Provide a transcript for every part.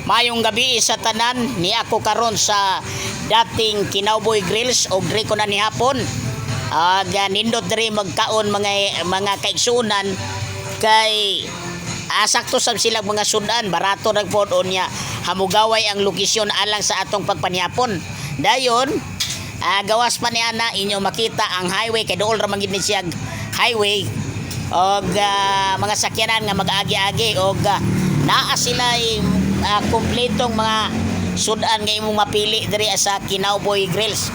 Mayong gabi sa tanan ni ako karon sa dating Kinauboy Grills og diri ko na ni hapon. Nindot diri magkaon mga kaigsunan kay sakto sab sila mga sudan barato nagpod niya hamugaway ang lokasyon alang sa atong pagpanihapon. Dayon gawas pa niya na inyo makita ang highway kay dool ra man gid ni siya highway og mga sakyanan nga mag-agi-agi og naa sila kumpletong mga sudan nga imong mapili diri sa Kinauboy Grills.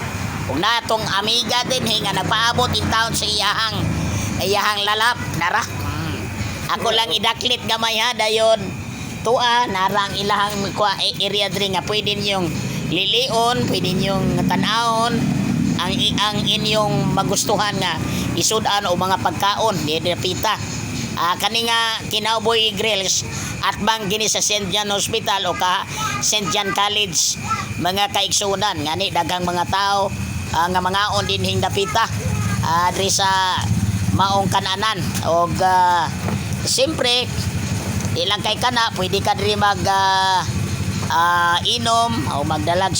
Ug natong amiga din nga nagpaabot in town sa iyahang lalap nara. Ako lang idaklit gamay ha dayon tuwa narang ilahang area diri nga pwede ninyong lilion, pwede ninyong tan-awon ang inyong magustuhan nga isudan o mga pagkaon di pita. Kani nga Kinauboy Grills at bang gini sa St. John Hospital o ka St. John College mga kaigsunan ngani dagang mga tao nga mga on din hingdapita diri sa maong kananan og siyempre ilang kay kana pwede ka diri mag inom o magdalag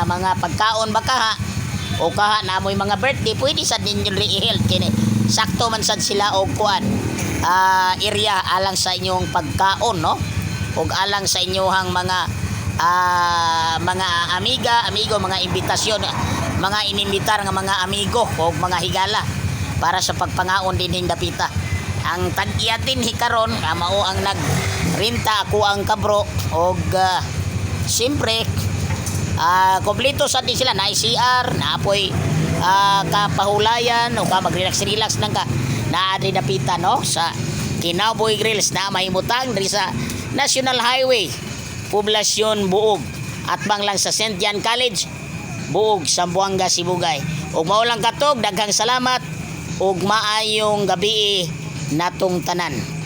mga pagkaon baka o kaha na mo'y mga birthday pwede sa ninyo i-health kini sakto man sad sila og kuan area alang sa inyong pagkaon no ug alang sa inyohang mga amigo mga imbitasyon mga inimbitar nga mga amigo o mga higala para sa pagpangaon din hingdapita. Ang tag-iya din hikaron mao ang nagrinta ako ang kabro og siyempre kompleto sa din sila na CR na apoy kapahulayan o ka mag-relax lang ka na adri dapita no sa Kinauboy Grills na mahimutang diri sa National Highway Poblasyon Buog at bang lang sa St. John College Buog, Zamboanga, Sibugay. Ug mao lang katog daghang salamat ug maayong gabi natong tanan.